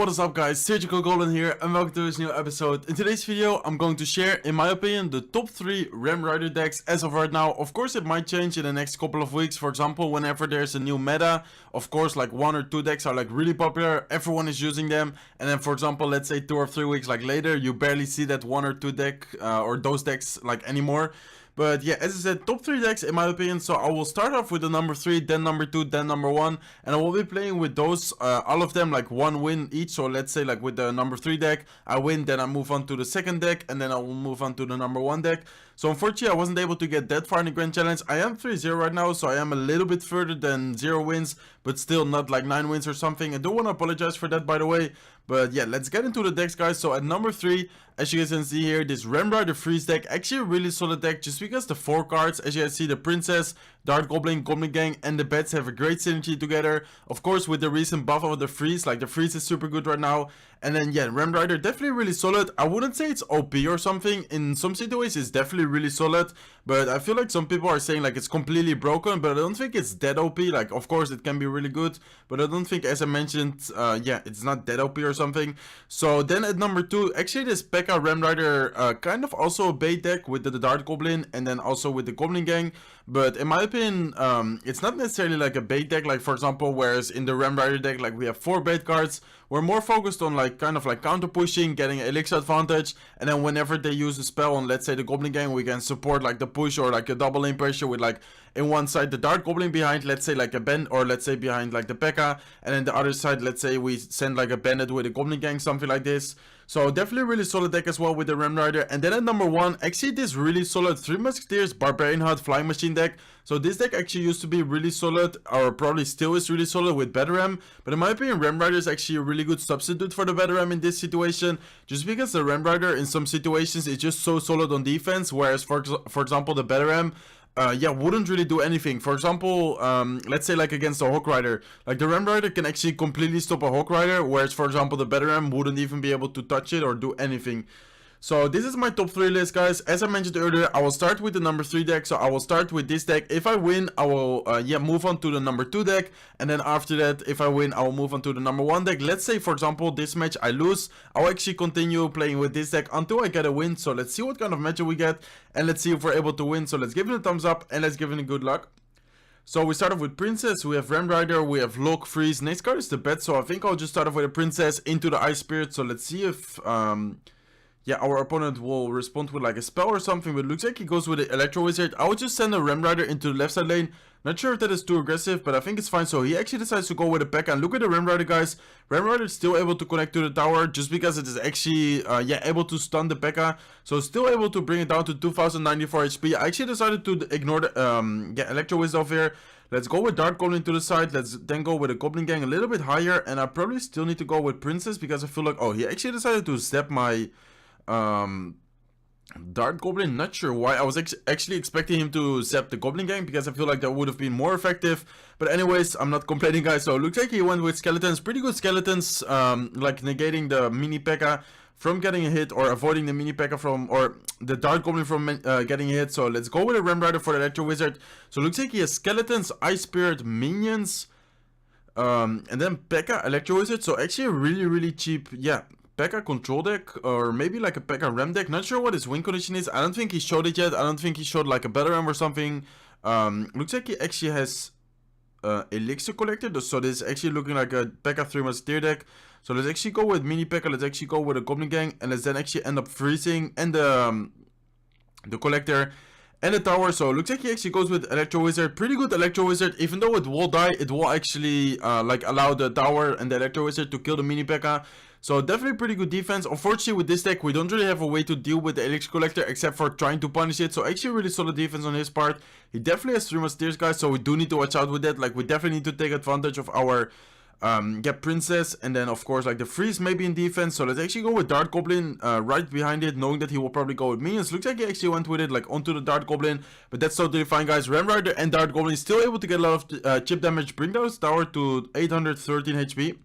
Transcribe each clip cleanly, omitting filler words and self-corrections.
what is up guys, SurgicalGoblin here and welcome to this new episode. In today's video I'm going to share, in my opinion, the top 3 Ram Rider decks as of right now. Of course it might change in the next couple of weeks. For example, whenever there's a new meta, of course like 1 or 2 decks are like really popular, everyone is using them, and then for example let's say 2 or 3 weeks like later you barely see that 1 or 2 deck or those decks like anymore. But yeah, as I said, top 3 decks in my opinion. So I will start off with the number 3, then number 2, then number 1, and I will be playing with those, all of them like 1 win each. So let's say like with the number 3 deck, I win, then I move on to the second deck, and then I will move on to the number 1 deck. So unfortunately I wasn't able to get that far in the Grand Challenge. I am 3-0 right now, so I am a little bit further than 0 wins, but still not like 9 wins or something. I do want to apologize for that, by the way. But yeah, let's get into the decks, guys. So at number 3, as you guys can see here, this Ram Rider Freeze deck, actually a really solid deck, just because the 4 cards, as you guys see, the Princess, Dart Goblin, Goblin Gang, and the Bats have a great synergy together. Of course, with the recent buff of the Freeze, like the Freeze is super good right now. And then yeah, Ram Rider definitely really solid. I wouldn't say it's OP or something. In some situations it's definitely really solid, but I feel like some people are saying like it's completely broken, but I don't think it's that OP. Like of course it can be really good, but I don't think, as I mentioned, yeah, it's not that OP or something. So then at number 2, actually this Pekka Ram Rider, kind of also a bait deck with the Dart Goblin and then also with the Goblin Gang. But in my opinion, it's not necessarily like a bait deck, like for example, whereas in the Ram Rider deck like we have 4 bait cards, we're more focused on like kind of like counter pushing, getting an elixir advantage, and then whenever they use a spell on, let's say, the Goblin Gang, we can support like the push or like a double lane pressure with like in one side the Dart Goblin behind, let's say like a Ben, or let's say behind like the Pekka, and then the other side, let's say we send like a Bandit with a Goblin Gang, something like this. So definitely a really solid deck as well with the Ram Rider. And then at number 1, actually this really solid 3 Musketeers Barbarian Hut Flying Machine deck. So this deck actually used to be really solid, or probably still is really solid with Battle Ram, but in my opinion Ram Rider is actually a really good substitute for the Battle Ram in this situation, just because the Ram Rider in some situations is just so solid on defense, whereas for example the Battle Ram yeah, wouldn't really do anything. For example, let's say like against a Hawk Rider, like the Ram Rider can actually completely stop a Hawk Rider, whereas for example the Battle Ram wouldn't even be able to touch it or do anything. So this is my top 3 list, guys. As I mentioned earlier, I will start with the number 3 deck. So I will start with this deck. If I win, I will yeah, move on to the number 2 deck, and then after that, if I win, I will move on to the number 1 deck. Let's say for example this match I lose, I'll actually continue playing with this deck until I get a win. So let's see what kind of matchup we get, and let's see if we're able to win. So let's give it a thumbs up and let's give it a good luck. So we start off with Princess, we have Ram Rider, we have Lock, Freeze. Next card is the Bet, so I think I'll just start off with a Princess into the Ice Spirit. So let's see if yeah, our opponent will respond with like a spell or something, but it looks like he goes with the Electro Wizard. I would just send a Ram Rider into the left side lane. Not sure if that is too aggressive, but I think it's fine. So he actually decides to go with a Pekka, and look at the Ram Rider, guys. Ram Rider is still able to connect to the tower just because it is actually yeah, able to stun the Pekka. So still able to bring it down to 2094 HP. I actually decided to ignore the yeah, Electro Wizard over here. Let's go with Dart Goblin to the side. Let's then go with a Goblin Gang a little bit higher, and I probably still need to go with Princess because I feel like, oh, he actually decided to zap my Dart Goblin. Not sure why. I was actually expecting him to zap the Goblin Gang because I feel like that would have been more effective. But anyways, I'm not complaining, guys. So it looks like he went with skeletons. Pretty good skeletons, like negating the mini Pekka from getting a hit, or avoiding the mini Pekka from, or the Dart Goblin from getting a hit. So let's go with a Ram Rider for the Electro Wizard. So it looks like he has skeletons, Ice Spirit, minions, and then Pekka, Electro Wizard. So actually a really cheap, yeah, Pekka control deck, or maybe like a Pekka Ram deck. Not sure what his win condition is. I don't think he showed it yet. I don't think he showed like a Battle Ram or something. Looks like he actually has Elixir Collector. So this is actually looking like a Pekka 3 Musketeer deck. So let's actually go with mini Pekka. Let's actually go with a Goblin Gang, and let's then actually end up freezing and the Collector and the tower. So it looks like he actually goes with Electro Wizard. Pretty good Electro Wizard. Even though it will die, it will actually like allow the tower and the Electro Wizard to kill the mini Pekka. So definitely pretty good defense. Unfortunately with this deck we don't really have a way to deal with the Elixir Collector except for trying to punish it. So actually really solid defense on his part. He definitely has 3 Musketeers, guys, so we do need to watch out with that. Like we definitely need to take advantage of our get Princess, and then of course like the Freeze maybe in defense. So let's actually go with Dart Goblin right behind it, knowing that he will probably go with minions. Looks like he actually went with it like onto the Dart Goblin, but that's totally fine, guys. Ram Rider and Dart Goblin still able to get a lot of chip damage, bring down his tower to 813 HP.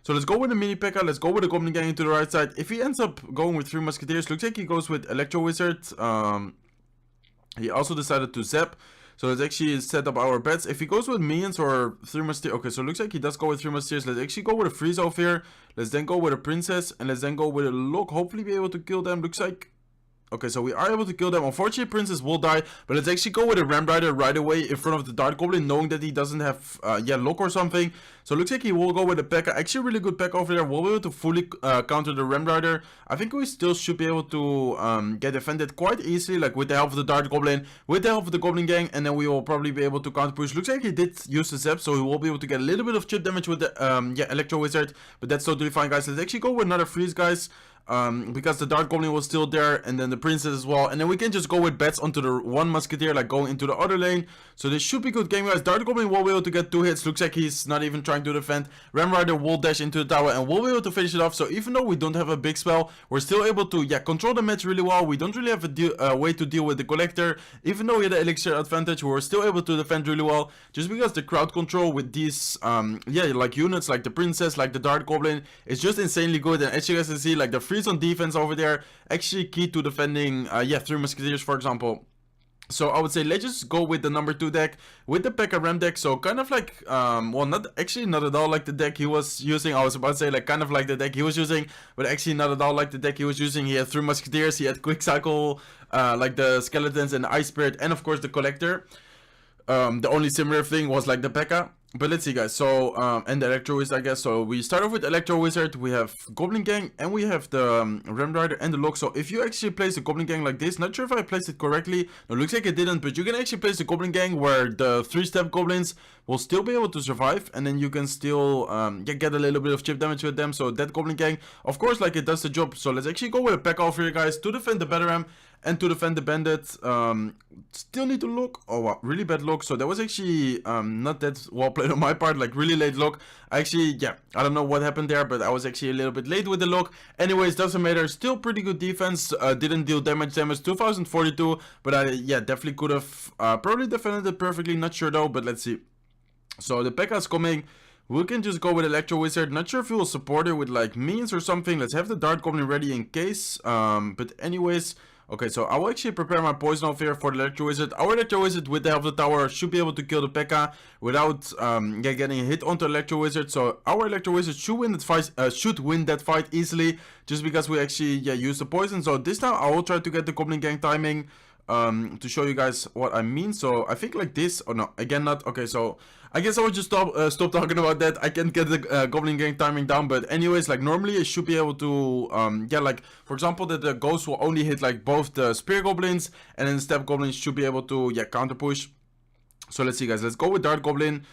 So let's go with the mini Pekka, let's go with the Goblin Gang into the right side. If he ends up going with 3 Musketeers, looks like he goes with Electro Wizard. He also decided to zap. So let's actually set up our bets. If he goes with minions or 3 musketeers, okay, so it looks like he does go with 3 musketeers. Let's actually go with a freeze off here. Let's then go with a princess, and let's then go with a lock. Hopefully be able to kill them. Looks like... Okay, so we are able to kill them. Unfortunately, Princess will die, but let's actually go with a Ram Rider right away in front of the Dart Goblin, knowing that he doesn't have, lock or something. So it looks like he will go with a Pekka. Actually, really good Pekka over there. We'll be able to fully counter the Ram Rider. I think we still should be able to get defended quite easily, like with the help of the Dart Goblin, with the help of the Goblin Gang, and then we will probably be able to counter push. Looks like he did use the Zap, so he will be able to get a little bit of chip damage with the Electro Wizard, but that's totally fine, guys. Let's actually go with another freeze, guys. Because the Dart Goblin was still there, and then the Princess as well, and then we can just go with bets onto the 1 Musketeer, like going into the other lane. So this should be good game, guys. Dart Goblin will be able to get 2 hits. Looks like he's not even trying to defend. Ram Rider will dash into the tower and we'll be able to finish it off. So even though we don't have a big spell, we're still able to control the match really well. We don't really have a way to deal with the Collector. Even though we had the elixir advantage, we were still able to defend really well, just because the crowd control with these like units like the Princess, like the Dart Goblin, is just insanely good. And as you guys can see, like the freeze on defense over there actually key to defending 3 Musketeers, for example. So I would say let's just go with the number 2 deck with the Pekka Ram deck. So kind of like well, not at all like the deck he was using. I was about to say like kind of like the deck he was using, but actually not at all like the deck he was using. He had 3 Musketeers, he had Quick Cycle, like the Skeletons and the Ice Spirit, and of course the Collector. The only similar thing was like the Pekka. But let's see, guys. So and the Electro Wizard, I guess. So we start off with Electro Wizard. We have Goblin Gang, and we have the Ram Rider and the Lock. So if you actually place the Goblin Gang like this, not sure if I placed it correctly. No, looks like I didn't. But you can actually place the Goblin Gang where the 3-step goblins will still be able to survive, and then you can still get a little bit of chip damage with them. So that Goblin Gang, of course, like it does the job. So let's actually go with a Pekka over here, guys, to defend the Batteram and to defend the Bandit. Still need to look. Oh wow, really bad look. So that was actually not that well played on my part, like really late look. Actually, I don't know what happened there, but I was actually a little bit late with the look. Anyways, doesn't matter. Still pretty good defense. Didn't deal damage, 2042, but I definitely could have probably defended it perfectly. Not sure though, but let's see. So the Pekka is coming. We can just go with Electro Wizard. Not sure if he will support it with like minions or something. Let's have the Dart Goblin ready in case. But anyways, okay, so I will actually prepare my poison over here for the Electro Wizard. Our Electro Wizard with the help of the tower should be able to kill the Pekka without getting a hit onto Electro Wizard. So our Electro Wizard should win that fight easily, just because we actually use the poison. So this time I will try to get the Goblin Gang timing to show you guys what I mean. So I think like this. Oh no, again not. Okay, so I guess I will just stop talking about that. I can't get the Goblin Gang timing down, but anyways, like normally I should be able to like for example that the ghost will only hit like both the Spear Goblins, and then the Step Goblins should be able to counter push. So let's see, guys. Let's go with Dart Goblin.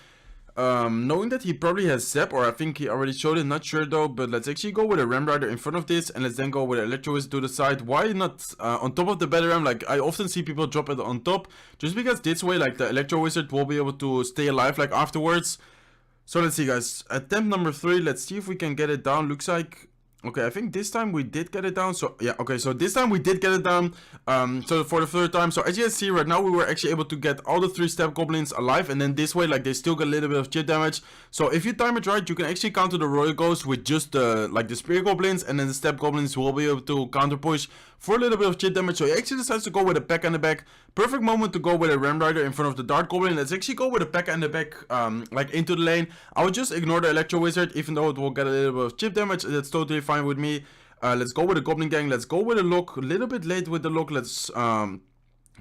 Knowing that he probably has Zap, or I think he already showed it, not sure though, but let's actually go with a Ram Rider in front of this, and let's then go with Electro Wizard to the side. Why not on top of the Batteram? Like I often see people drop it on top, just because this way like the Electro Wizard will be able to stay alive like afterwards. So let's see, guys. Attempt number 3, let's see if we can get it down. Looks like, okay, I think this time we did get it down. So okay, so this time we did get it down. So for the 3rd time. So as you can see right now, we were actually able to get all the 3-step goblins alive, and then this way like they still get a little bit of chip damage. So if you time it right, you can actually counter the Royal Ghost with just the Spear Goblins, and then the Step Goblins will be able to counter push for a little bit of chip damage. So he actually decides to go with a Pekka in the back. Perfect moment to go with a Ram Rider in front of the Dart Goblin. Let's actually go with a Pekka in the back, like into the lane. I would just ignore the Electro Wizard, even though it will get a little bit of chip damage. That's totally fine with me. Let's go with the Goblin Gang. Let's go with a look. A little bit late with the look. Let's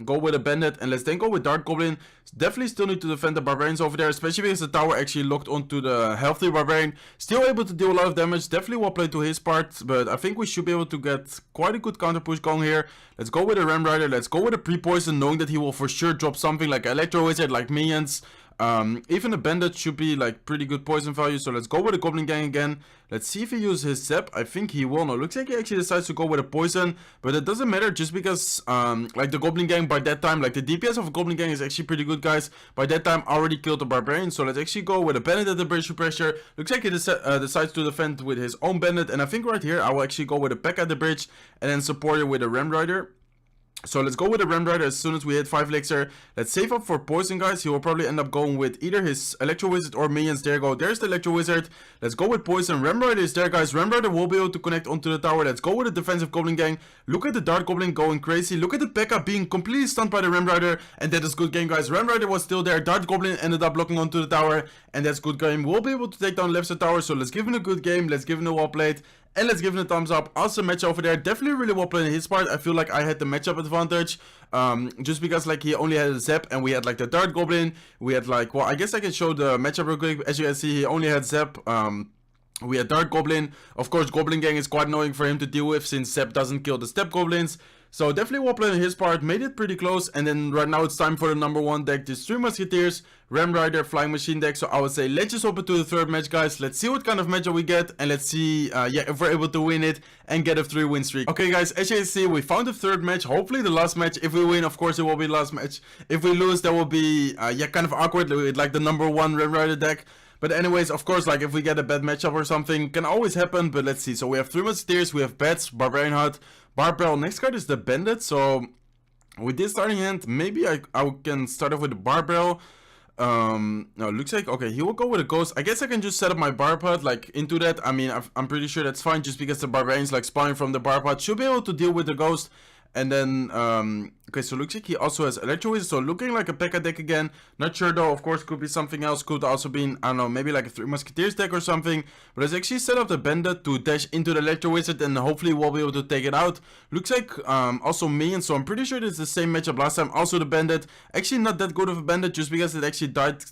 go with a Bandit, and let's then go with Dart Goblin. Definitely still need to defend the Barbarians over there, especially because the tower actually locked onto the healthy Barbarian. Still able to deal a lot of damage. Definitely well played to his part, but I think we should be able to get quite a good counter push going here. Let's go with a Ram Rider. Let's go with a pre-poison, knowing that he will for sure drop something like Electro Wizard, like minions. Even a Bandit should be like pretty good poison value. So let's go with the Goblin Gang again. Let's see if he uses his Zap. I think he will. No, looks like he actually decides to go with a poison, but it doesn't matter, just because like the Goblin Gang by that time, like the DPS of a Goblin Gang is actually pretty good, guys. By that time I already killed the Barbarian. So let's actually go with a Bandit at the bridge pressure. Looks like he decides to defend with his own Bandit, and I think right here I will actually go with a Pekka at the bridge and then support it with a Ram Rider. So let's go with the Ram Rider as soon as we hit 5 elixir. Let's save up for poison, guys. He will probably end up going with either his Electro Wizard or minions. There you go. There's the Electro Wizard. Let's go with poison. Ram Rider is there, guys. Ram Rider will be able to connect onto the tower. Let's go with the defensive Goblin gang. Look at the Dart Goblin going crazy. Look at the Pekka being completely stunned by the Ram Rider. And that is good game, guys. Ram Rider was still there. Dart Goblin ended up locking onto the tower. And that's good game. We'll be able to take down left side tower. So let's give him a good game. Let's give him a well played. And let's give him a thumbs up. Awesome match over there. Definitely really well played in his part. I feel like I had the matchup advantage. Just because like he only had a Zap and we had like the Dart Goblin. We had like, well, I guess I can show the matchup real quick. As you can see, he only had Zap. We had Dart Goblin. Of course, Goblin gang is quite annoying for him to deal with since Zap doesn't kill the Step Goblins. So definitely well played on his part, made it pretty close. And then right now it's time for the number 1 deck, the 3 Musketeers, Ram Rider, Flying Machine deck. So I would say let's just hop into the third match, guys. Let's see what kind of matchup we get, and let's see if we're able to win it and get a 3-win streak. Okay guys, as you can see, we found the third match, hopefully the last match. If we win, of course it will be the last match. If we lose, that will be kind of awkward with like the number 1 Ram Rider deck. But anyways, of course, like if we get a bad matchup or something, can always happen. But let's see. So we have 3 Musketeers, we have Bats, Barbarian Hut, Barbell. Next card is the Bandit. So with this starting hand, maybe I can start off with the Barbell. No, looks like, okay, he will go with a Ghost. I guess I can just set up my Barb Hut like into that. I mean, I'm pretty sure that's fine, just because the Barbarians like spawning from the Barb Hut should be able to deal with the Ghost. And then, okay, so looks like he also has Electro Wizard, so looking like a Pekka deck again. Not sure though, of course, could be something else. Could also be, I don't know, maybe like a 3 Musketeers deck or something. But let's actually set up the Bandit to dash into the Electro Wizard, and hopefully we'll be able to take it out. Looks like also minions, so I'm pretty sure it's the same matchup last time. Also the Bandit, actually not that good of a Bandit, just because it actually died,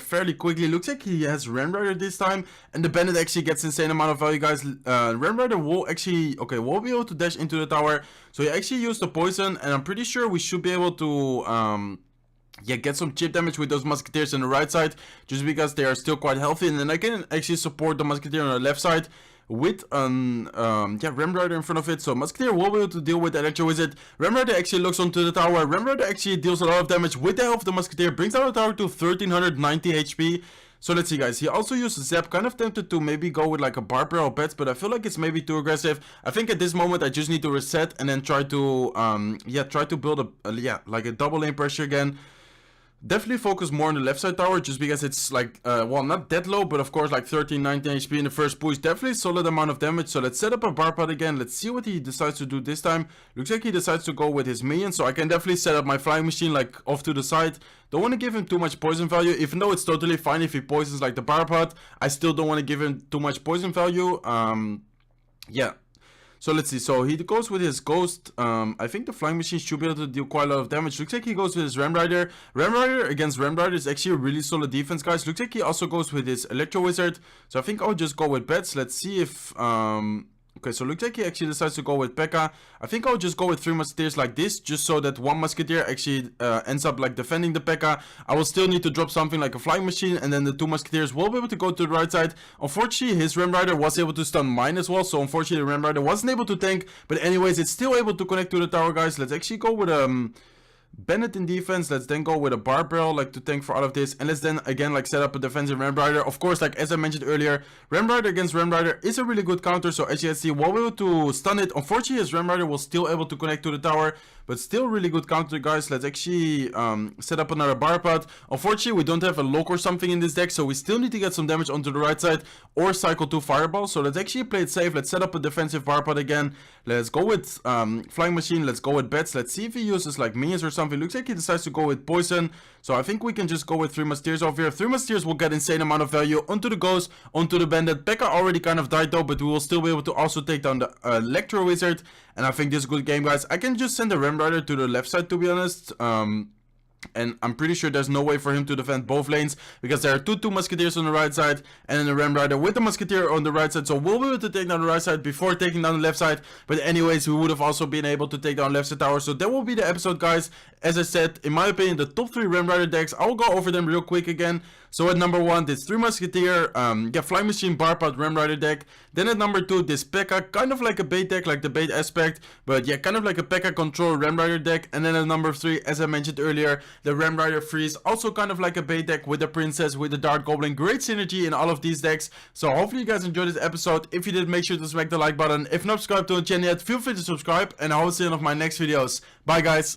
fairly quickly. Looks like he has Ram Rider this time, and the Bandit actually gets insane amount of value, guys. Ram Rider will actually, okay, we'll be able to dash into the tower. So he actually used the poison, and I'm pretty sure we should be able to get some chip damage with those Musketeers on the right side, just because they are still quite healthy. And then I can actually support the Musketeer on the left side with an Ram Rider in front of it. So Musketeer will be able to deal with the Electro Wizard. Ram Rider actually looks onto the tower. Ram Rider actually deals a lot of damage with the help of the Musketeer, brings down the tower to 1390 HP. So let's see, guys. He also used Zap. Kind of tempted to maybe go with like a Barbell or Bats, but I feel like it's maybe too aggressive. I think at this moment I just need to reset and then try to build like a double lane pressure again. Definitely focus more on the left side tower, just because it's like, well, not that low, but of course like 1319 HP in the first push. Definitely solid amount of damage. So let's set up a bar pod again. Let's see what he decides to do this time. Looks like he decides to go with his minion, so I can definitely set up my flying machine like off to the side. Don't want to give him too much poison value, even though it's totally fine if he poisons like the bar pod. I still don't want to give him too much poison value. Yeah. So let's see, so he goes with his Ghost. I think the Flying Machine should be able to deal quite a lot of damage. Looks like he goes with his Ram Rider. Ram Rider against Ram Rider is actually a really solid defense, guys. Looks like he also goes with his Electro Wizard. So I think I'll just go with Bats. Let's see if... Okay, so looks like he actually decides to go with Pekka. I think I'll just go with 3 Musketeers like this, just so that 1 Musketeer actually ends up like defending the Pekka. I will still need to drop something like a Flying Machine, and then the 2 Musketeers will be able to go to the right side. Unfortunately, his Ram Rider was able to stun mine as well, so unfortunately the Ram Rider wasn't able to tank. But anyways, it's still able to connect to the tower, guys. Let's actually go with Bennett in defense. Let's then go with a Barbell like to tank for all of this, and let's then again like set up a defensive Ram Rider. Of course, like as I mentioned earlier, Ram Rider against Ram Rider is a really good counter. So as you can see, we'll be able to stun it. Unfortunately, his Ram Rider was still able to connect to the tower, but still really good counter, guys. Let's actually set up another bar pod. Unfortunately, we don't have a lock or something in this deck, so we still need to get some damage onto the right side or cycle 2 Fireball. So let's actually play it safe. Let's set up a defensive bar pod again. Let's go with Flying Machine. Let's go with Bats. Let's see if he uses like minions or something. Looks like he decides to go with Poison. So I think we can just go with 3 Musketeers over here. 3 Musketeers will get insane amount of value onto the Ghost, onto the Bandit. Pekka already kind of died though, but we will still be able to also take down the Electro Wizard. And I think this is a good game, guys. I can just send the Ram Rider to the left side, to be honest. And I'm pretty sure there's no way for him to defend both lanes, because there are two Musketeers on the right side and then the Ram Rider with the Musketeer on the right side. So we'll be able to take down the right side before taking down the left side. But anyways, we would have also been able to take down left side tower. So that will be the episode, guys. As I said, in my opinion, the top 3 Ram Rider decks, I will go over them real quick again. So at number 1, this 3 Musketeer, Flying Machine Barpod Ram Rider deck. Then at number 2, this Pekka, kind of like a bait deck, like the bait aspect, but yeah, kind of like a Pekka control Ram Rider deck. And then at number 3, as I mentioned earlier, the Ram Rider Freeze, also kind of like a bait deck with the Princess, with the Dark Goblin. Great synergy in all of these decks. So hopefully you guys enjoyed this episode. If you did, make sure to smack the like button. If not subscribed to the channel yet, feel free to subscribe, and I will see you in one of my next videos. Bye guys.